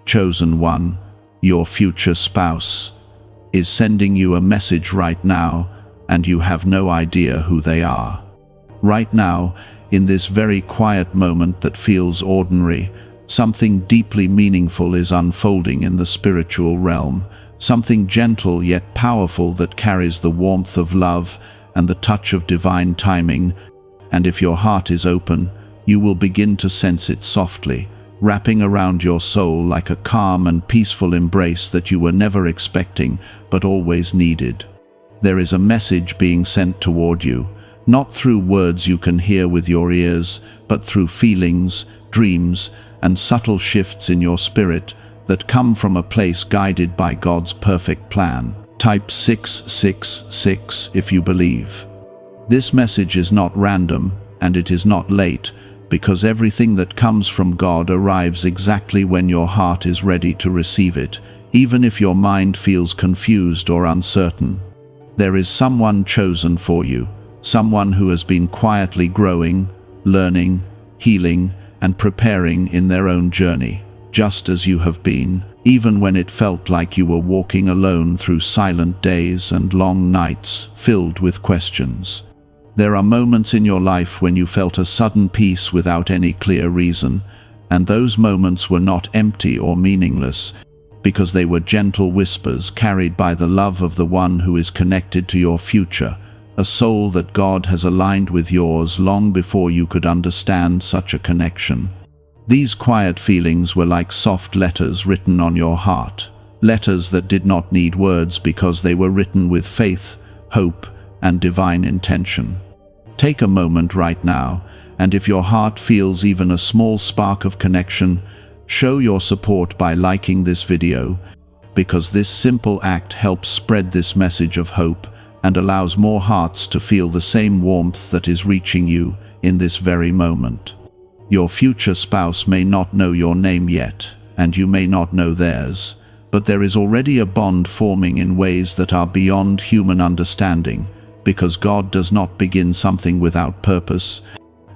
chosen one, your future spouse, is sending you a message right now, and you have no idea who they are. Right now, in this very quiet moment that feels ordinary, something deeply meaningful is unfolding in the spiritual realm, something gentle yet powerful that carries the warmth of love and the touch of divine timing, and if your heart is open, you will begin to sense it softly, wrapping around your soul like a calm and peaceful embrace that you were never expecting but always needed. There is a message being sent toward you, not through words you can hear with your ears, but through feelings, dreams, and subtle shifts in your spirit that come from a place guided by God's perfect plan. Type 666 if you believe. This message is not random, and it is not late, because everything that comes from God arrives exactly when your heart is ready to receive it, even if your mind feels confused or uncertain. There is someone chosen for you, someone who has been quietly growing, learning, healing, and preparing in their own journey, just as you have been, even when it felt like you were walking alone through silent days and long nights filled with questions. There are moments in your life when you felt a sudden peace without any clear reason, and those moments were not empty or meaningless, because they were gentle whispers carried by the love of the one who is connected to your future, a soul that God has aligned with yours long before you could understand such a connection. These quiet feelings were like soft letters written on your heart, letters that did not need words because they were written with faith, hope, and divine intention. Take a moment right now, and if your heart feels even a small spark of connection, show your support by liking this video, because this simple act helps spread this message of hope and allows more hearts to feel the same warmth that is reaching you in this very moment. Your future spouse may not know your name yet, and you may not know theirs, but there is already a bond forming in ways that are beyond human understanding, because God does not begin something without purpose,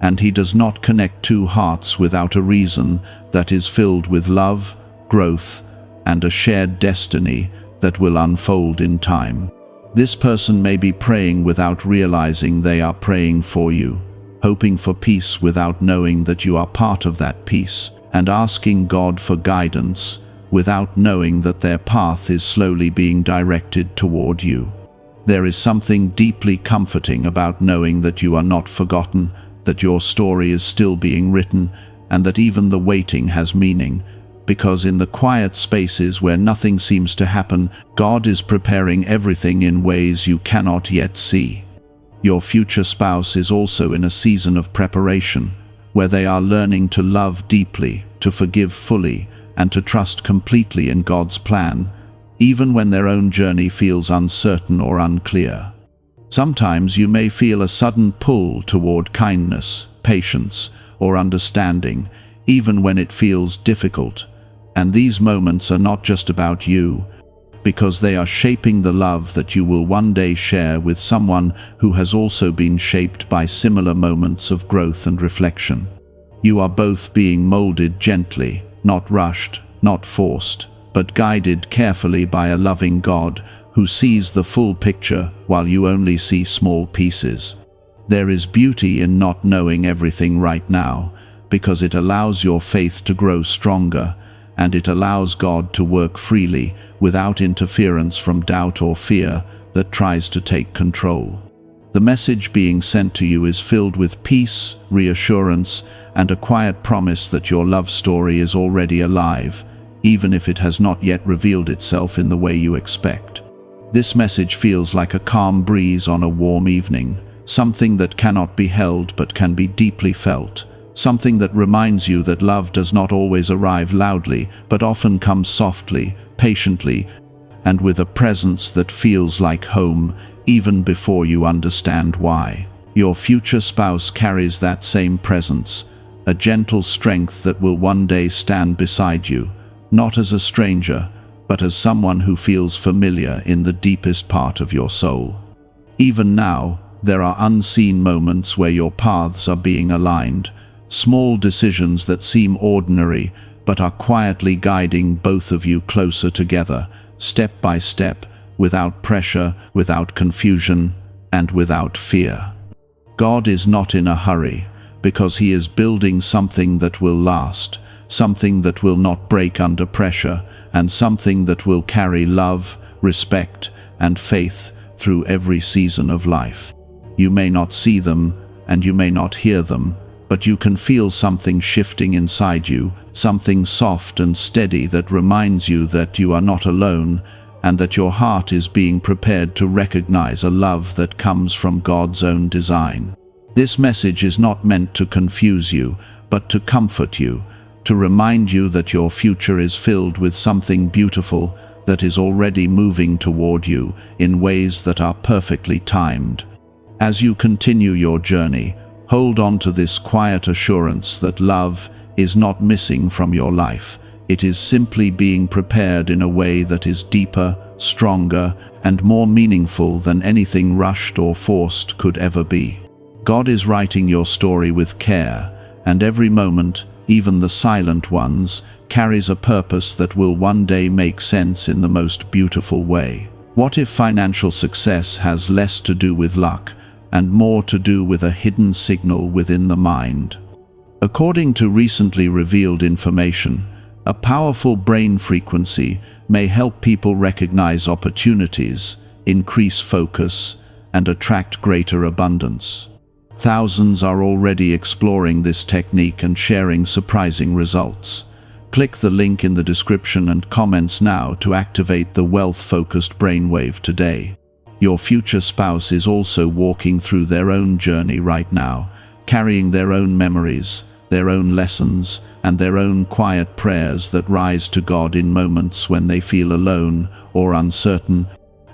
and He does not connect two hearts without a reason that is filled with love, growth, and a shared destiny that will unfold in time. This person may be praying without realizing they are praying for you, hoping for peace without knowing that you are part of that peace, and asking God for guidance without knowing that their path is slowly being directed toward you. There is something deeply comforting about knowing that you are not forgotten, that your story is still being written, and that even the waiting has meaning, because in the quiet spaces where nothing seems to happen, God is preparing everything in ways you cannot yet see. Your future spouse is also in a season of preparation, where they are learning to love deeply, to forgive fully, and to trust completely in God's plan, even when their own journey feels uncertain or unclear. Sometimes you may feel a sudden pull toward kindness, patience, or understanding, even when it feels difficult. And these moments are not just about you, because they are shaping the love that you will one day share with someone who has also been shaped by similar moments of growth and reflection. You are both being molded gently, not rushed, not forced, but guided carefully by a loving God who sees the full picture while you only see small pieces. There is beauty in not knowing everything right now, because it allows your faith to grow stronger, and it allows God to work freely without interference from doubt or fear that tries to take control. The message being sent to you is filled with peace, reassurance, and a quiet promise that your love story is already alive, even if it has not yet revealed itself in the way you expect. This message feels like a calm breeze on a warm evening, something that cannot be held but can be deeply felt, something that reminds you that love does not always arrive loudly, but often comes softly, patiently, and with a presence that feels like home, even before you understand why. Your future spouse carries that same presence, a gentle strength that will one day stand beside you, not as a stranger, but as someone who feels familiar in the deepest part of your soul. Even now, there are unseen moments where your paths are being aligned, small decisions that seem ordinary, but are quietly guiding both of you closer together, step by step, without pressure, without confusion, and without fear. God is not in a hurry, because He is building something that will last, something that will not break under pressure, and something that will carry love, respect, and faith through every season of life. You may not see them, and you may not hear them, but you can feel something shifting inside you, something soft and steady that reminds you that you are not alone, and that your heart is being prepared to recognize a love that comes from God's own design. This message is not meant to confuse you, but to comfort you, to remind you that your future is filled with something beautiful that is already moving toward you in ways that are perfectly timed. As you continue your journey, hold on to this quiet assurance that love is not missing from your life. It is simply being prepared in a way that is deeper, stronger, and more meaningful than anything rushed or forced could ever be. God is writing your story with care, and every moment, even the silent ones, carries a purpose that will one day make sense in the most beautiful way. What if financial success has less to do with luck and more to do with a hidden signal within the mind? According to recently revealed information, a powerful brain frequency may help people recognize opportunities, increase focus, and attract greater abundance. Thousands are already exploring this technique and sharing surprising results. Click the link in the description and comments now to activate the wealth-focused brainwave today. Your future spouse is also walking through their own journey right now, carrying their own memories, their own lessons, and their own quiet prayers that rise to God in moments when they feel alone or uncertain.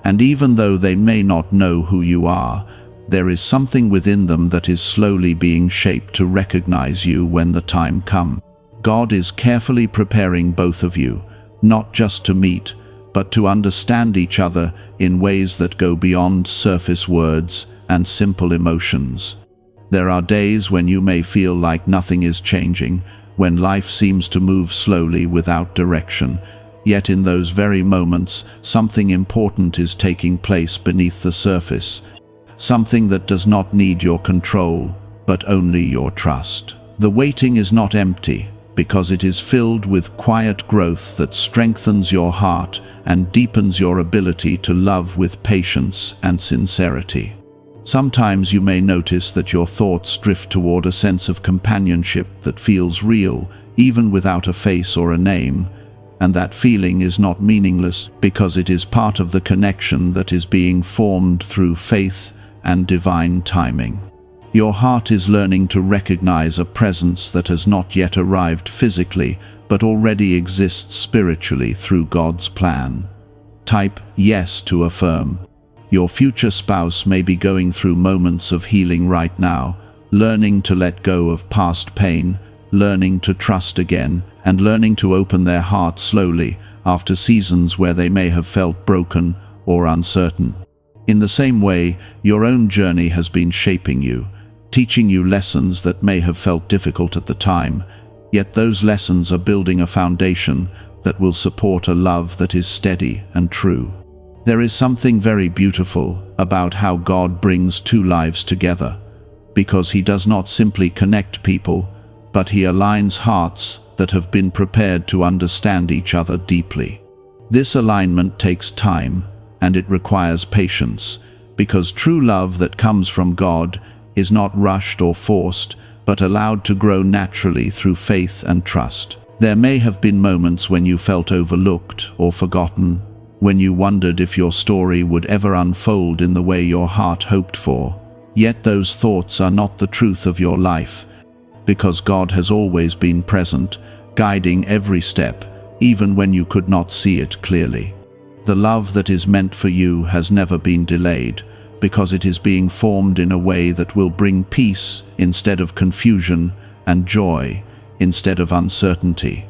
And even though they may not know who you are, there is something within them that is slowly being shaped to recognize you when the time comes. God is carefully preparing both of you, not just to meet, but to understand each other in ways that go beyond surface words and simple emotions. There are days when you may feel like nothing is changing, when life seems to move slowly without direction. Yet in those very moments, something important is taking place beneath the surface, something that does not need your control, but only your trust. The waiting is not empty, because it is filled with quiet growth that strengthens your heart and deepens your ability to love with patience and sincerity. Sometimes you may notice that your thoughts drift toward a sense of companionship that feels real, even without a face or a name, and that feeling is not meaningless because it is part of the connection that is being formed through faith and divine timing. Your heart is learning to recognize a presence that has not yet arrived physically, but already exists spiritually through God's plan. Type yes to affirm. Your future spouse may be going through moments of healing right now, learning to let go of past pain, learning to trust again, and learning to open their heart slowly after seasons where they may have felt broken or uncertain. In the same way, your own journey has been shaping you, teaching you lessons that may have felt difficult at the time, yet those lessons are building a foundation that will support a love that is steady and true. There is something very beautiful about how God brings two lives together, because He does not simply connect people, but He aligns hearts that have been prepared to understand each other deeply. This alignment takes time, and it requires patience, because true love that comes from God is not rushed or forced, but allowed to grow naturally through faith and trust. There may have been moments when you felt overlooked or forgotten, when you wondered if your story would ever unfold in the way your heart hoped for. Yet those thoughts are not the truth of your life, because God has always been present, guiding every step, even when you could not see it clearly. The love that is meant for you has never been delayed, because it is being formed in a way that will bring peace instead of confusion and joy instead of uncertainty.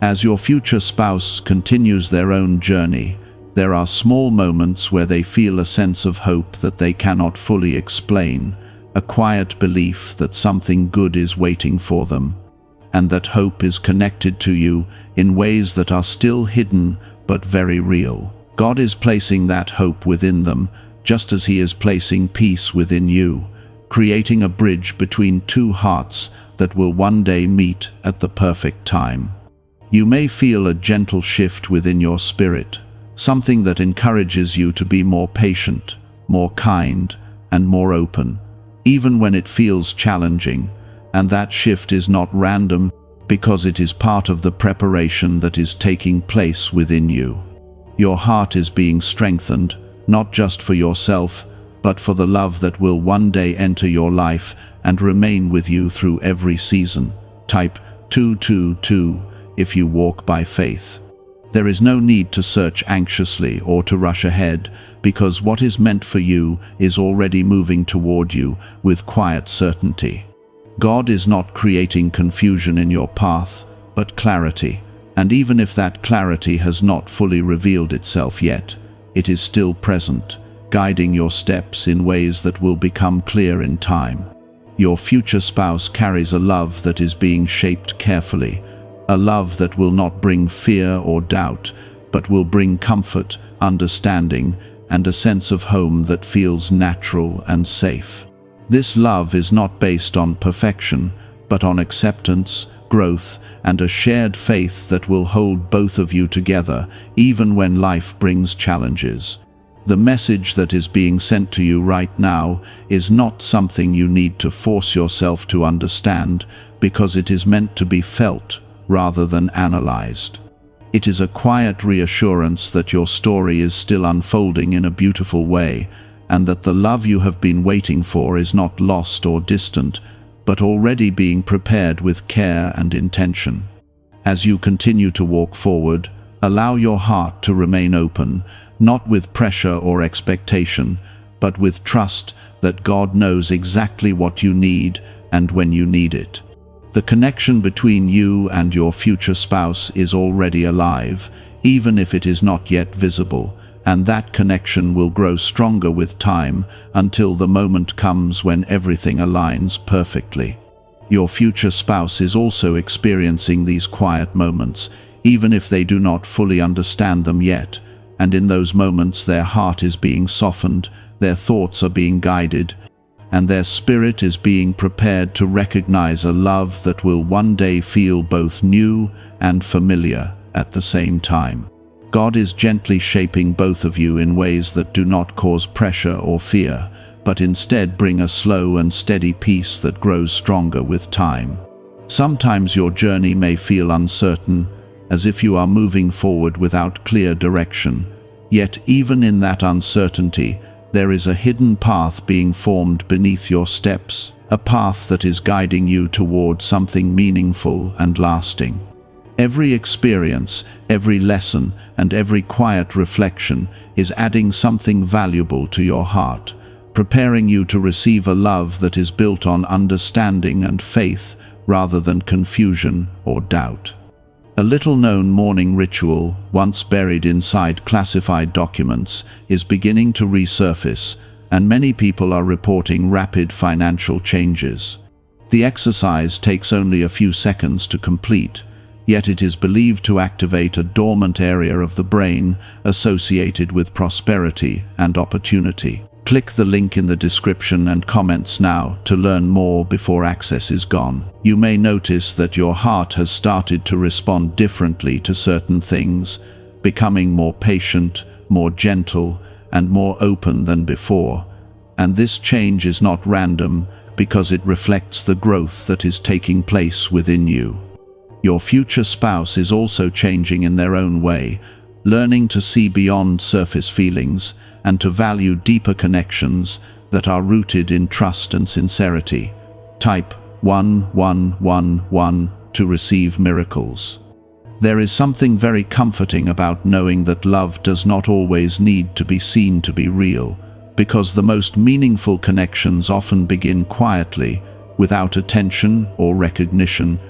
As your future spouse continues their own journey, there are small moments where they feel a sense of hope that they cannot fully explain, a quiet belief that something good is waiting for them. and that hope is connected to you in ways that are still hidden but very real. God is placing that hope within them, just as He is placing peace within you, creating a bridge between two hearts that will one day meet at the perfect time. You may feel a gentle shift within your spirit, something that encourages you to be more patient, more kind, and more open, even when it feels challenging, and that shift is not random because it is part of the preparation that is taking place within you. Your heart is being strengthened, not just for yourself, but for the love that will one day enter your life and remain with you through every season. Type 222 if you walk by faith. There is no need to search anxiously or to rush ahead, because what is meant for you is already moving toward you with quiet certainty. God is not creating confusion in your path, but clarity, and even if that clarity has not fully revealed itself yet, it is still present, guiding your steps in ways that will become clear in time. Your future spouse carries a love that is being shaped carefully, a love that will not bring fear or doubt, but will bring comfort, understanding, and a sense of home that feels natural and safe. This love is not based on perfection, but on acceptance, growth, and a shared faith that will hold both of you together, even when life brings challenges. The message that is being sent to you right now is not something you need to force yourself to understand, because it is meant to be felt rather than analyzed. It is a quiet reassurance that your story is still unfolding in a beautiful way, and that the love you have been waiting for is not lost or distant, but already being prepared with care and intention. As you continue to walk forward, allow your heart to remain open, not with pressure or expectation, but with trust that God knows exactly what you need and when you need it. The connection between you and your future spouse is already alive, even if it is not yet visible, and that connection will grow stronger with time until the moment comes when everything aligns perfectly. Your future spouse is also experiencing these quiet moments, even if they do not fully understand them yet, and in those moments their heart is being softened, their thoughts are being guided, and their spirit is being prepared to recognize a love that will one day feel both new and familiar at the same time. God is gently shaping both of you in ways that do not cause pressure or fear, but instead bring a slow and steady peace that grows stronger with time. Sometimes your journey may feel uncertain, as if you are moving forward without clear direction, yet even in that uncertainty, there is a hidden path being formed beneath your steps, a path that is guiding you toward something meaningful and lasting. Every experience, every lesson, and every quiet reflection is adding something valuable to your heart, preparing you to receive a love that is built on understanding and faith rather than confusion or doubt. A little-known mourning ritual, once buried inside classified documents, is beginning to resurface, and many people are reporting rapid financial changes. The exercise takes only a few seconds to complete, yet it is believed to activate a dormant area of the brain associated with prosperity and opportunity. Click the link in the description and comments now to learn more before access is gone. You may notice that your heart has started to respond differently to certain things, becoming more patient, more gentle, and more open than before. And this change is not random, because it reflects the growth that is taking place within you. Your future spouse is also changing in their own way, learning to see beyond surface feelings and to value deeper connections that are rooted in trust and sincerity. Type 1111 to receive miracles. There is something very comforting about knowing that love does not always need to be seen to be real, because the most meaningful connections often begin quietly, without attention or recognition,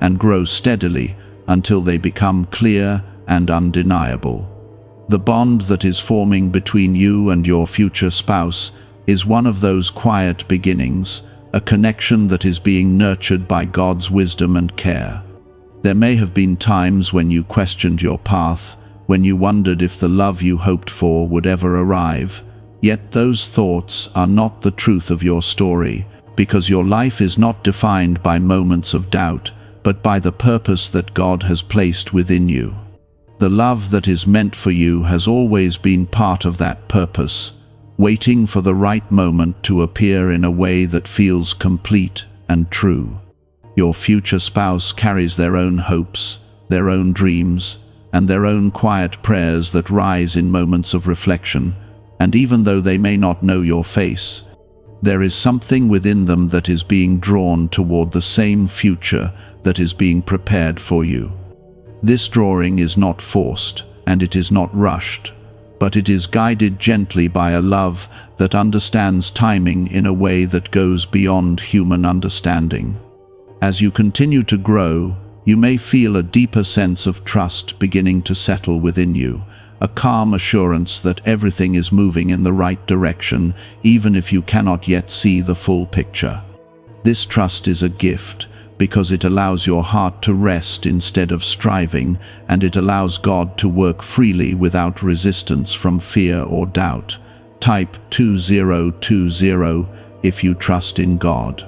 and grow steadily until they become clear and undeniable. The bond that is forming between you and your future spouse is one of those quiet beginnings, a connection that is being nurtured by God's wisdom and care. There may have been times when you questioned your path, when you wondered if the love you hoped for would ever arrive, yet those thoughts are not the truth of your story, because your life is not defined by moments of doubt, but by the purpose that God has placed within you. The love that is meant for you has always been part of that purpose, waiting for the right moment to appear in a way that feels complete and true. Your future spouse carries their own hopes, their own dreams, and their own quiet prayers that rise in moments of reflection, and even though they may not know your face, there is something within them that is being drawn toward the same future that is being prepared for you. This drawing is not forced, and it is not rushed, but it is guided gently by a love that understands timing in a way that goes beyond human understanding. As you continue to grow, you may feel a deeper sense of trust beginning to settle within you, a calm assurance that everything is moving in the right direction, even if you cannot yet see the full picture. This trust is a gift, because it allows your heart to rest instead of striving, and it allows God to work freely without resistance from fear or doubt. Type 2020 if you trust in God.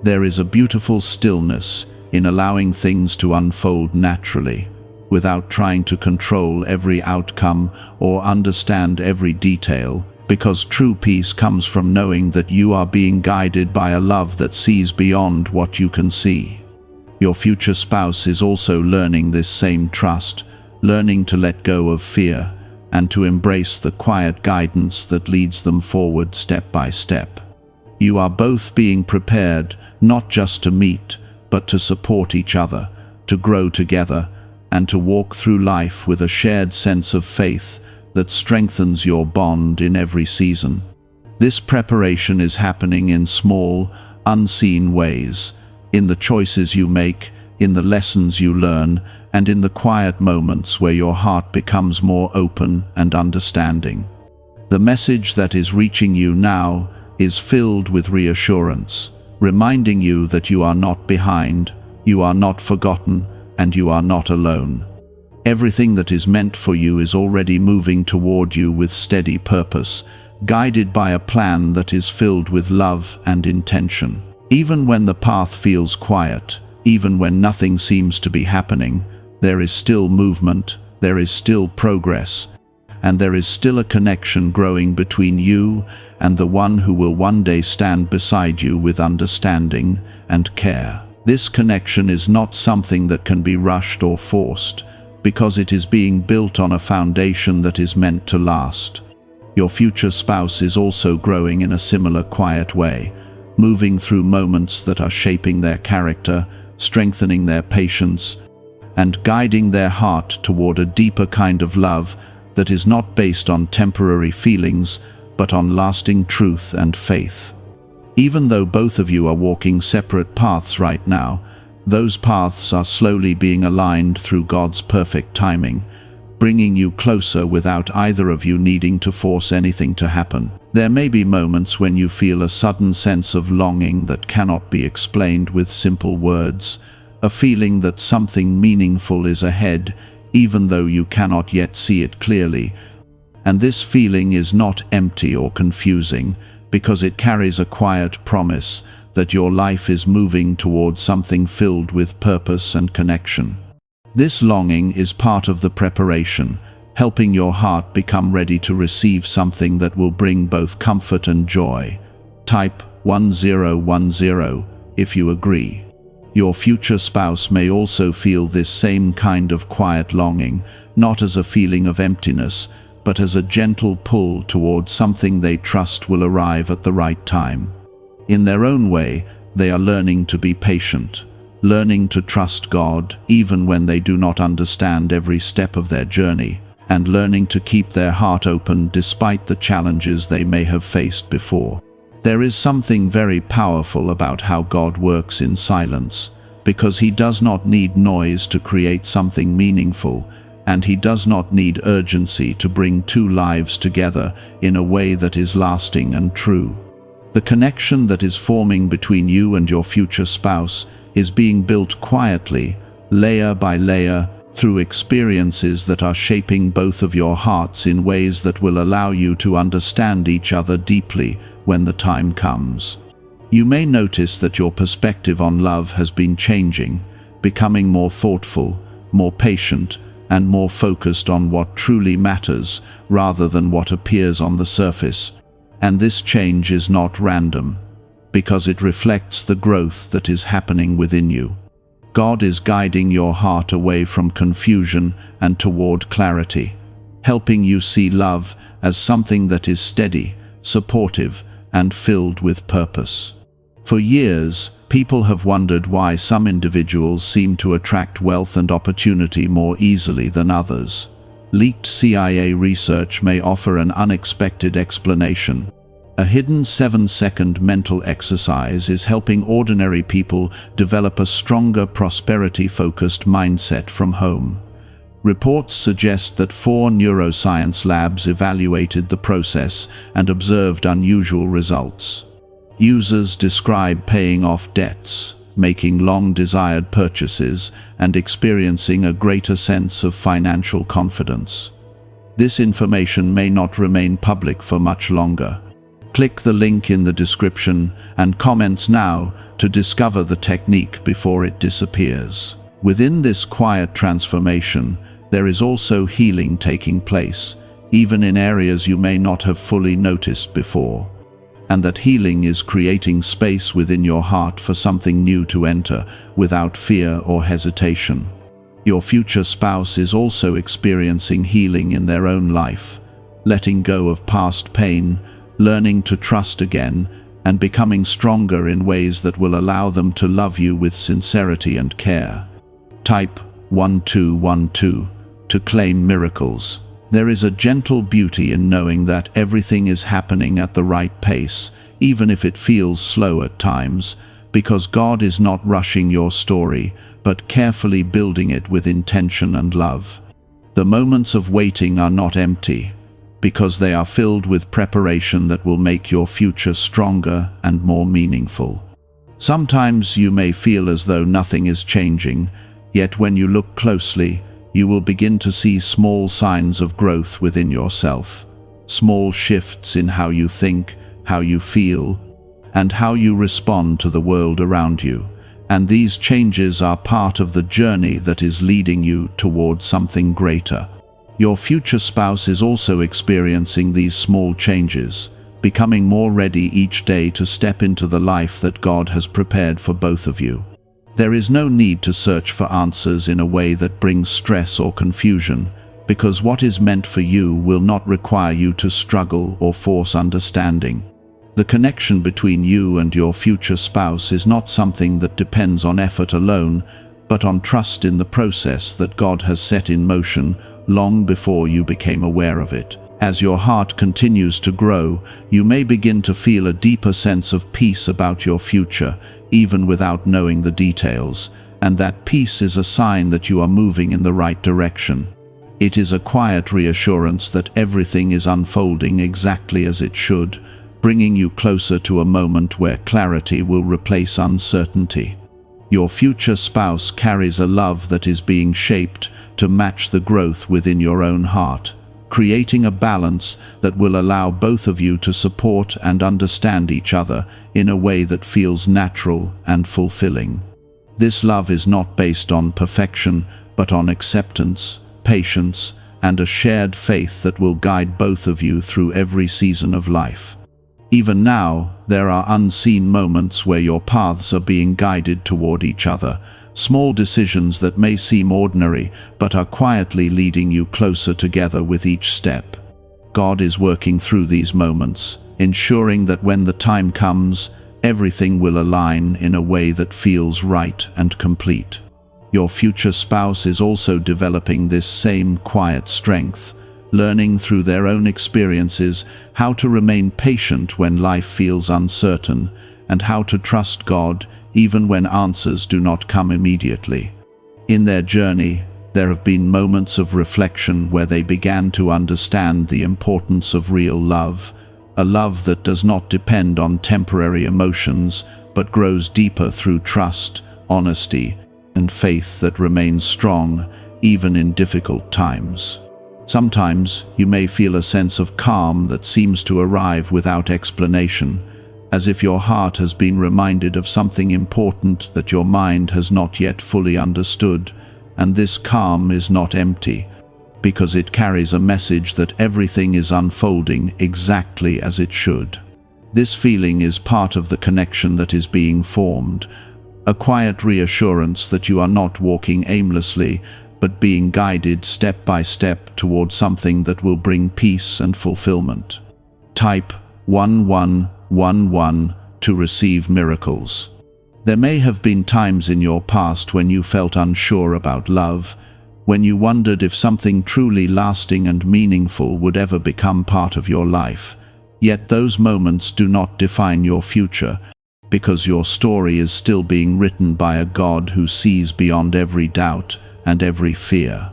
There is a beautiful stillness in allowing things to unfold naturally, without trying to control every outcome or understand every detail, because true peace comes from knowing that you are being guided by a love that sees beyond what you can see. Your future spouse is also learning this same trust, learning to let go of fear, and to embrace the quiet guidance that leads them forward step by step. You are both being prepared not just to meet, but to support each other, to grow together, and to walk through life with a shared sense of faith that strengthens your bond in every season. This preparation is happening in small, unseen ways, in the choices you make, in the lessons you learn, and in the quiet moments where your heart becomes more open and understanding. The message that is reaching you now is filled with reassurance, reminding you that you are not behind, you are not forgotten, and you are not alone. Everything that is meant for you is already moving toward you with steady purpose, guided by a plan that is filled with love and intention. Even when the path feels quiet, even when nothing seems to be happening, there is still movement, there is still progress, and there is still a connection growing between you and the one who will one day stand beside you with understanding and care. This connection is not something that can be rushed or forced, because it is being built on a foundation that is meant to last. Your future spouse is also growing in a similar quiet way, moving through moments that are shaping their character, strengthening their patience, and guiding their heart toward a deeper kind of love that is not based on temporary feelings, but on lasting truth and faith. Even though both of you are walking separate paths right now, those paths are slowly being aligned through God's perfect timing, bringing you closer without either of you needing to force anything to happen. There may be moments when you feel a sudden sense of longing that cannot be explained with simple words, a feeling that something meaningful is ahead, even though you cannot yet see it clearly. And this feeling is not empty or confusing, because it carries a quiet promise that your life is moving towards something filled with purpose and connection. This longing is part of the preparation, helping your heart become ready to receive something that will bring both comfort and joy. Type 1010 if you agree. Your future spouse may also feel this same kind of quiet longing, not as a feeling of emptiness, but as a gentle pull towards something they trust will arrive at the right time. In their own way, they are learning to be patient, learning to trust God even when they do not understand every step of their journey, and learning to keep their heart open despite the challenges they may have faced before. There is something very powerful about how God works in silence, because He does not need noise to create something meaningful, and He does not need urgency to bring two lives together in a way that is lasting and true. The connection that is forming between you and your future spouse is being built quietly, layer by layer, through experiences that are shaping both of your hearts in ways that will allow you to understand each other deeply when the time comes. You may notice that your perspective on love has been changing, becoming more thoughtful, more patient, and more focused on what truly matters rather than what appears on the surface. And this change is not random, because it reflects the growth that is happening within you. God is guiding your heart away from confusion and toward clarity, helping you see love as something that is steady, supportive, and filled with purpose. For years, people have wondered why some individuals seem to attract wealth and opportunity more easily than others. Leaked CIA research may offer an unexpected explanation. A hidden 7-second mental exercise is helping ordinary people develop a stronger prosperity-focused mindset from home. Reports suggest that 4 neuroscience labs evaluated the process and observed unusual results. Users describe paying off debts, making long-desired purchases, and experiencing a greater sense of financial confidence. This information may not remain public for much longer. Click the link in the description and comments now to discover the technique before it disappears. Within this quiet transformation, there is also healing taking place, even in areas you may not have fully noticed before. And that healing is creating space within your heart for something new to enter without fear or hesitation. Your future spouse is also experiencing healing in their own life, letting go of past pain, learning to trust again, and becoming stronger in ways that will allow them to love you with sincerity and care. Type 1212 to claim miracles. There is a gentle beauty in knowing that everything is happening at the right pace, even if it feels slow at times, because God is not rushing your story, but carefully building it with intention and love. The moments of waiting are not empty, because they are filled with preparation that will make your future stronger and more meaningful. Sometimes you may feel as though nothing is changing, yet when you look closely, you will begin to see small signs of growth within yourself, small shifts in how you think, how you feel, and how you respond to the world around you. And these changes are part of the journey that is leading you toward something greater. Your future spouse is also experiencing these small changes, becoming more ready each day to step into the life that God has prepared for both of you. There is no need to search for answers in a way that brings stress or confusion, because what is meant for you will not require you to struggle or force understanding. The connection between you and your future spouse is not something that depends on effort alone, but on trust in the process that God has set in motion long before you became aware of it. As your heart continues to grow, you may begin to feel a deeper sense of peace about your future, even without knowing the details, and that peace is a sign that you are moving in the right direction. It is a quiet reassurance that everything is unfolding exactly as it should, bringing you closer to a moment where clarity will replace uncertainty. Your future spouse carries a love that is being shaped to match the growth within your own heart, creating a balance that will allow both of you to support and understand each other in a way that feels natural and fulfilling. This love is not based on perfection, but on acceptance, patience, and a shared faith that will guide both of you through every season of life. Even now, there are unseen moments where your paths are being guided toward each other, small decisions that may seem ordinary, but are quietly leading you closer together with each step. God is working through these moments, ensuring that when the time comes, everything will align in a way that feels right and complete. Your future spouse is also developing this same quiet strength, learning through their own experiences how to remain patient when life feels uncertain, and how to trust God even when answers do not come immediately. In their journey, there have been moments of reflection where they began to understand the importance of real love, a love that does not depend on temporary emotions, but grows deeper through trust, honesty, and faith that remains strong even in difficult times. Sometimes you may feel a sense of calm that seems to arrive without explanation, as if your heart has been reminded of something important that your mind has not yet fully understood, and this calm is not empty, because it carries a message that everything is unfolding exactly as it should. This feeling is part of the connection that is being formed, a quiet reassurance that you are not walking aimlessly, but being guided step by step toward something that will bring peace and fulfillment. Type 1111 to receive miracles. There may have been times in your past when you felt unsure about love, when you wondered if something truly lasting and meaningful would ever become part of your life. Yet those moments do not define your future, because your story is still being written by a God who sees beyond every doubt and every fear.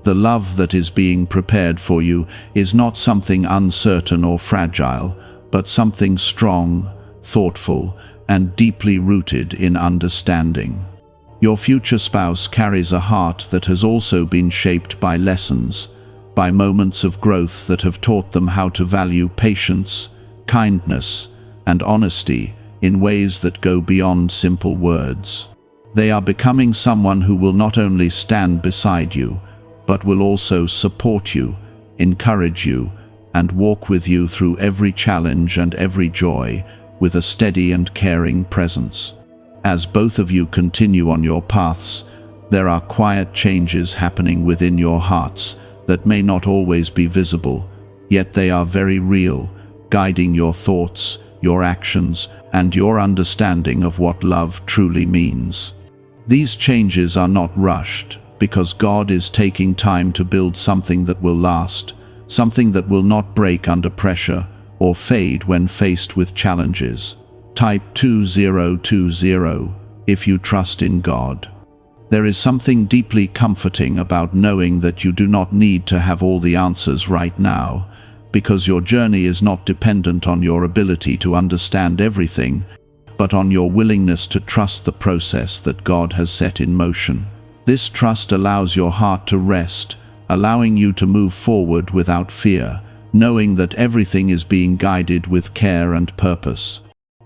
The love that is being prepared for you is not something uncertain or fragile, but something strong, thoughtful, and deeply rooted in understanding. Your future spouse carries a heart that has also been shaped by lessons, by moments of growth that have taught them how to value patience, kindness, and honesty in ways that go beyond simple words. They are becoming someone who will not only stand beside you, but will also support you, encourage you, and walk with you through every challenge and every joy with a steady and caring presence. As both of you continue on your paths, there are quiet changes happening within your hearts that may not always be visible, yet they are very real, guiding your thoughts, your actions, and your understanding of what love truly means. These changes are not rushed, because God is taking time to build something that will last, something that will not break under pressure or fade when faced with challenges. Type 2020 if you trust in God. There is something deeply comforting about knowing that you do not need to have all the answers right now, because your journey is not dependent on your ability to understand everything, but on your willingness to trust the process that God has set in motion. This trust allows your heart to rest, allowing you to move forward without fear, knowing that everything is being guided with care and purpose.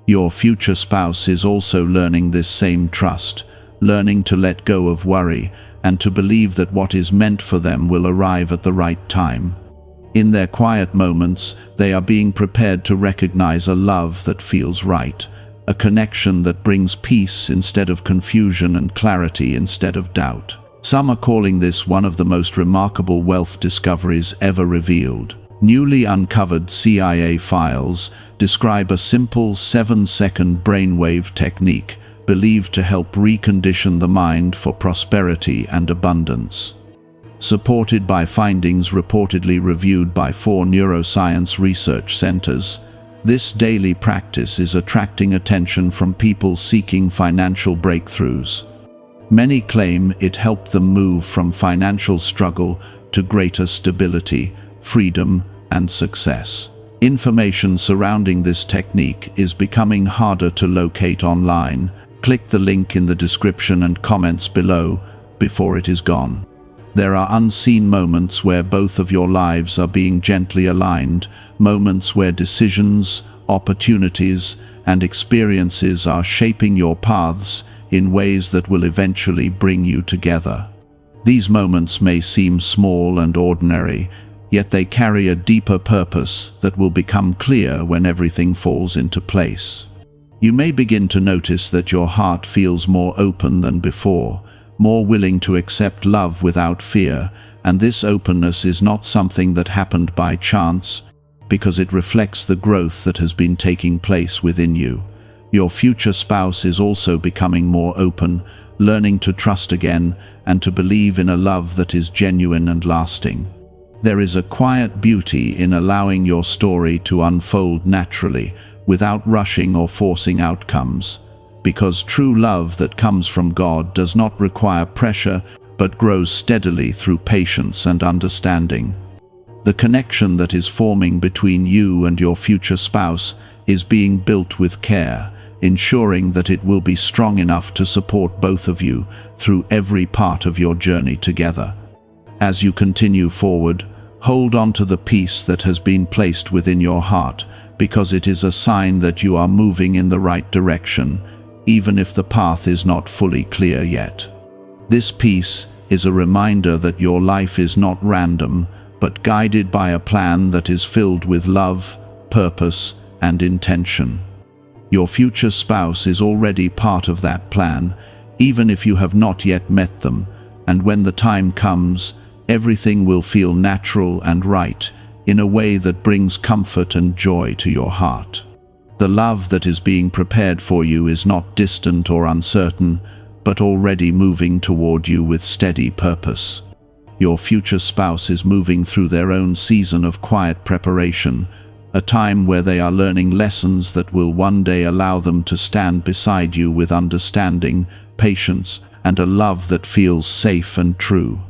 Your future spouse is also learning this same trust, learning to let go of worry and to believe that what is meant for them will arrive at the right time. In their quiet moments, they are being prepared to recognize a love that feels right, a connection that brings peace instead of confusion and clarity instead of doubt. Some are calling this one of the most remarkable wealth discoveries ever revealed. Newly uncovered CIA files describe a simple 7-second brainwave technique believed to help recondition the mind for prosperity and abundance. Supported by findings reportedly reviewed by 4 neuroscience research centers, this daily practice is attracting attention from people seeking financial breakthroughs. Many claim it helped them move from financial struggle to greater stability, freedom, and success. Information surrounding this technique is becoming harder to locate online. Click the link in the description and comments below before it is gone. There are unseen moments where both of your lives are being gently aligned, moments where decisions, opportunities, and experiences are shaping your paths in ways that will eventually bring you together. These moments may seem small and ordinary, yet they carry a deeper purpose that will become clear when everything falls into place. You may begin to notice that your heart feels more open than before, more willing to accept love without fear, and this openness is not something that happened by chance, because it reflects the growth that has been taking place within you. Your future spouse is also becoming more open, learning to trust again and to believe in a love that is genuine and lasting. There is a quiet beauty in allowing your story to unfold naturally, without rushing or forcing outcomes, because true love that comes from God does not require pressure, but grows steadily through patience and understanding. The connection that is forming between you and your future spouse is being built with care, ensuring that it will be strong enough to support both of you through every part of your journey together. As you continue forward, hold on to the peace that has been placed within your heart, because it is a sign that you are moving in the right direction, even if the path is not fully clear yet. This peace is a reminder that your life is not random, but guided by a plan that is filled with love, purpose, and intention. Your future spouse is already part of that plan, even if you have not yet met them, and when the time comes, everything will feel natural and right, in a way that brings comfort and joy to your heart. The love that is being prepared for you is not distant or uncertain, but already moving toward you with steady purpose. Your future spouse is moving through their own season of quiet preparation, a time where they are learning lessons that will one day allow them to stand beside you with understanding, patience, and a love that feels safe and true.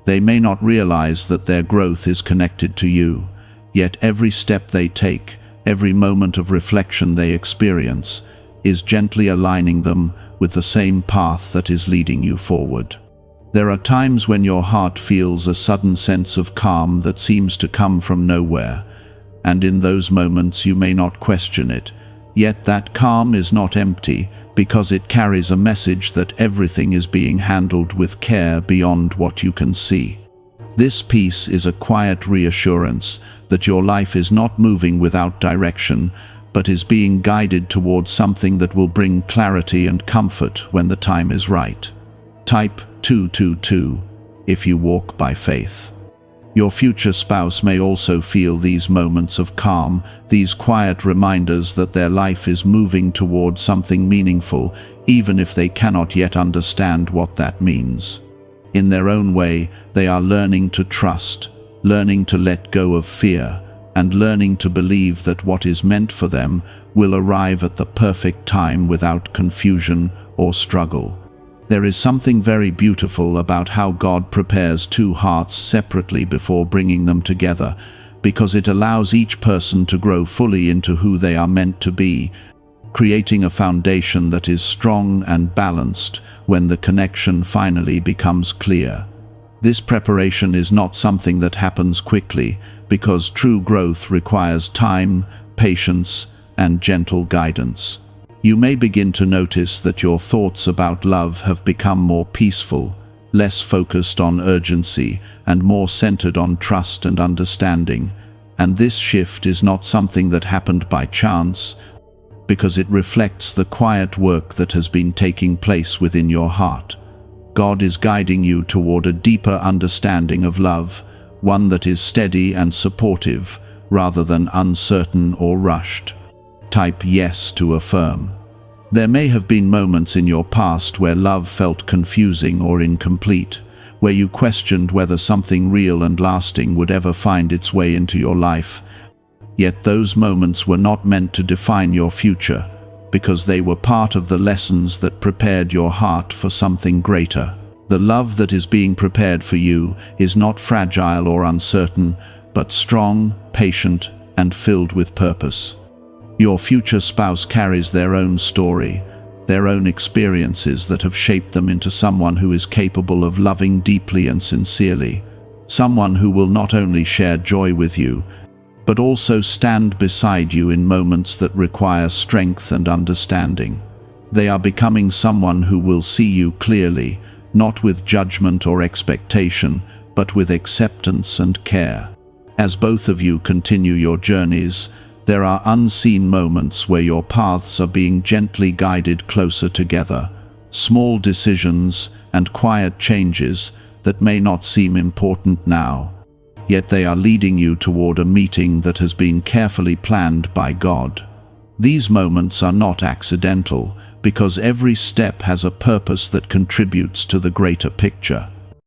They may not realize that their growth is connected to you, yet every step they take, every moment of reflection they experience, is gently aligning them with the same path that is leading you forward. There are times when your heart feels a sudden sense of calm that seems to come from nowhere, and in those moments you may not question it, yet that calm is not empty, because it carries a message that everything is being handled with care beyond what you can see. This peace is a quiet reassurance that your life is not moving without direction, but is being guided towards something that will bring clarity and comfort when the time is right. Type 222 if you walk by faith. Your future spouse may also feel these moments of calm, these quiet reminders that their life is moving toward something meaningful, even if they cannot yet understand what that means. In their own way, they are learning to trust, learning to let go of fear, and learning to believe that what is meant for them will arrive at the perfect time without confusion or struggle. There is something very beautiful about how God prepares two hearts separately before bringing them together, because it allows each person to grow fully into who they are meant to be, creating a foundation that is strong and balanced when the connection finally becomes clear. This preparation is not something that happens quickly, because true growth requires time, patience, and gentle guidance. You may begin to notice that your thoughts about love have become more peaceful, less focused on urgency, and more centered on trust and understanding. And this shift is not something that happened by chance, because it reflects the quiet work that has been taking place within your heart. God is guiding you toward a deeper understanding of love, one that is steady and supportive, rather than uncertain or rushed. Type yes to affirm. There may have been moments in your past where love felt confusing or incomplete, where you questioned whether something real and lasting would ever find its way into your life. Yet those moments were not meant to define your future, because they were part of the lessons that prepared your heart for something greater. The love that is being prepared for you is not fragile or uncertain, but strong, patient, and filled with purpose. Your future spouse carries their own story, their own experiences that have shaped them into someone who is capable of loving deeply and sincerely, someone who will not only share joy with you, but also stand beside you in moments that require strength and understanding. They are becoming someone who will see you clearly, not with judgment or expectation, but with acceptance and care. As both of you continue your journeys, there are unseen moments where your paths are being gently guided closer together, small decisions and quiet changes that may not seem important now, yet they are leading you toward a meeting that has been carefully planned by God. These moments are not accidental, because every step has a purpose that contributes to the greater picture.